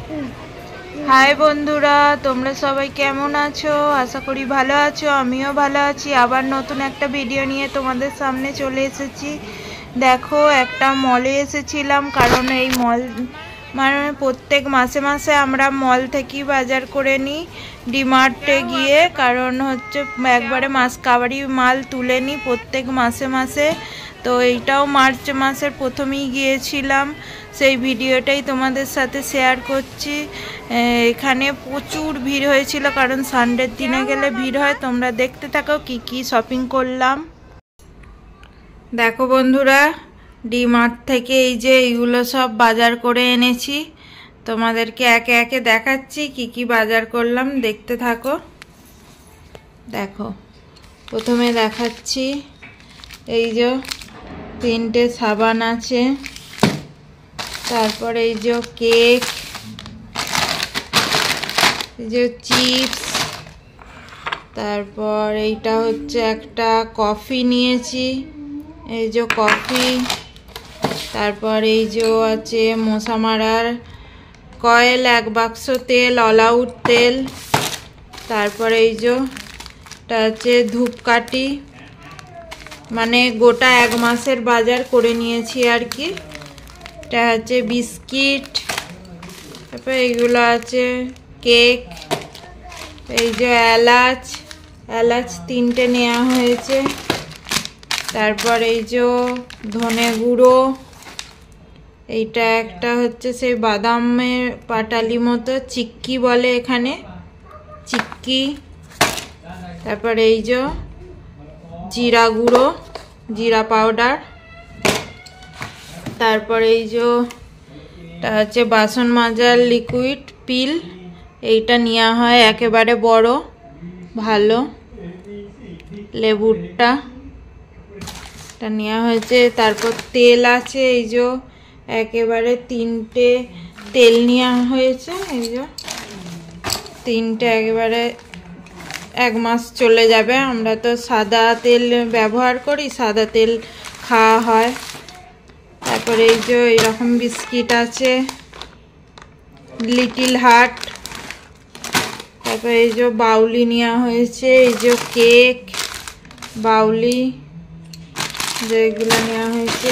High বন্ধুরা, তোমরা সবাই কেমন আছো? আশা করি ভালো আছো। আমিও ভালো আছি। আবার নতুন একটা ভিডিও নিয়ে তোমাদের সামনে চলে এসেছি। দেখো, একটা মলে এসেছিলাম, কারণ এই মল মানে প্রত্যেক মাসে মাসে আমরা মল থেকেই বাজার করে নিই ডিমার্টে গিয়ে, কারণ হচ্ছে একবারে কাবারি মাল তুলে নিই প্রত্যেক মাসে মাসে। তো এইটাও মার্চ মাসের প্রথমেই গিয়েছিলাম, সেই ভিডিওটাই তোমাদের সাথে শেয়ার করছি। এখানে প্রচুর ভিড় হয়েছিল, কারণ সানডের দিনে গেলে ভিড় হয়। তোমরা দেখতে থাকো কি কি শপিং করলাম। দেখো বন্ধুরা, ডিমার্ট থেকে এই যে এইগুলো সব বাজার করে এনেছি, তোমাদেরকে একে একে দেখাচ্ছি কি কি বাজার করলাম, দেখতে থাকো। দেখো, প্রথমে দেখাচ্ছি এই যে 3টে সাবান আছে, তারপরে এই যে কেক, এই যে চিপস, তারপর এইটা হচ্ছে একটা কফি নিয়েছি, এই যে কফি, তারপর এই যে আছে মশা মারার কয়েল, 1 বাক্স তেল, অল আউট তেল, তারপর এই যে এটা হচ্ছে ধূপকাঠি, মানে গোটা 1 মাসের বাজার করে নিয়েছি আর কি। এটা হচ্ছে বিস্কিট, তারপর এইগুলো আছে কেক, এই যে এলাচ 3টে নেওয়া হয়েছে, তারপর এই যে ধনে গুঁড়ো, এইটা একটা হচ্ছে সেই বাদামের পাটালি মতো, চিক্কি বলে এখানে, চিক্কি, তারপর এই যে জিরা গুঁড়ো, জিরা পাউডার, তারপর এই যে এটা হচ্ছে বাসন মাজার লিকুইড পিল, এইটা নেওয়া হয় একেবারে বড় ভালো, লেবুরটা এটা নেওয়া হয়েছে। তারপর তেল আছে, এই যে একেবারে 3টে তেল নেওয়া হয়েছে, এই যে 3টে একেবারে 1 মাস চলে যাবে। আমরা তো সাদা তেল ব্যবহার করি, সাদা তেল খাওয়া হয়। তারপরে এই যে এরকম বিস্কিট আছে লিটিল হার্ট, তারপরে এই যে বাউলি নেওয়া হয়েছে, এই যে কেক বাউলি যেগুলো নেওয়া হয়েছে,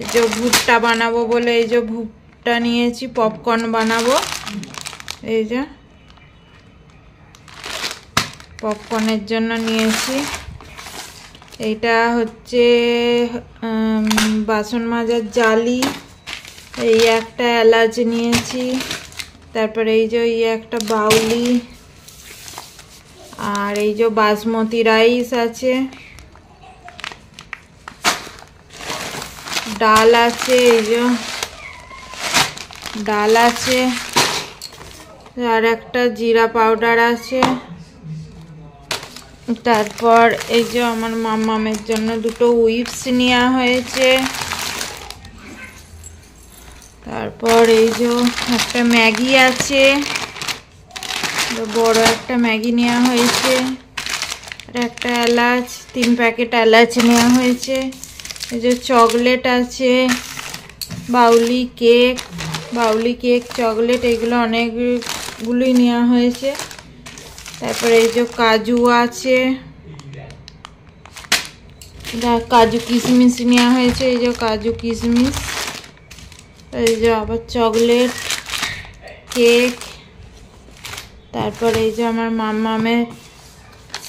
এই যে ভুট্টা বানাবো বলে এই যে ভুট্টা নিয়েছি, পপকর্ন বানাবো, এই যে পপকর্নের জন্য নিয়েছি। এইটা হচ্ছে বাসন মাজার জালি, এই একটা এলাচ নিয়েছি, তারপরে এই যে একটা বাউলি, আর এই যে বাসমতি রাইস আছে, ডাল আছে, এই যে ডাল আছে, আর একটা জিরা পাউডার আছে, তারপর এই যে আমার মাম্মামের জন্য 2টো হুইপস নেওয়া হয়েছে, তারপর এই যে একটা ম্যাগি আছে, বড় একটা ম্যাগি নেওয়া হয়েছে, আর একটা এলাচ, 3 প্যাকেট এলাচ নেওয়া হয়েছে, এই যে চকলেট আছে, বাউলি কেক চকলেট, এগুলো অনেকগুলোই নেওয়া হয়েছে। তারপরে এই যে কাজু আছে, কাজু কিশমিশ নেওয়া হয়েছে, এই যে কাজু কিশমিশ, এই যে আবার চকলেট কেক, তারপর এই যে আমার মাম্মামের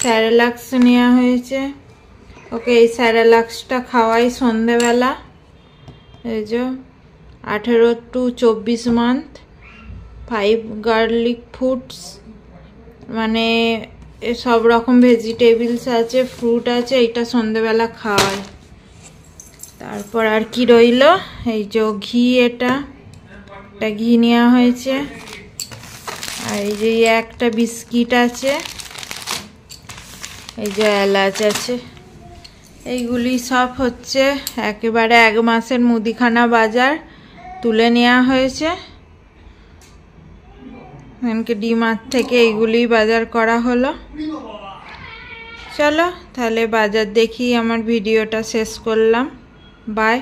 স্যারেলাক্স নেওয়া হয়েছে, ওকে এই স্যারেলাক্সটা খাওয়াই সন্ধেবেলা, এই যে 18 to 24 মান্থ 5 গার্লিক ফুডস, মানে সব রকম ভেজিটেবলস আছে, ফ্রুট আছে, এইটা সন্ধেবেলা খাওয়াই। তারপর আর কি রইল, এই যে ঘি, এটা ঘি নেওয়া হয়েছে, আর এই যে একটা বিস্কিট আছে, এই যে এলাচ আছে। এইগুলি সব হচ্ছে একেবারে 1 মাসের মুদিখানা বাজার তুলে নেওয়া হয়েছে, এমনকি ডিমার্ট থেকে এইগুলি বাজার করা হলো। চলো তাহলে বাজার দেখি আমার ভিডিওটা শেষ করলাম। বাই।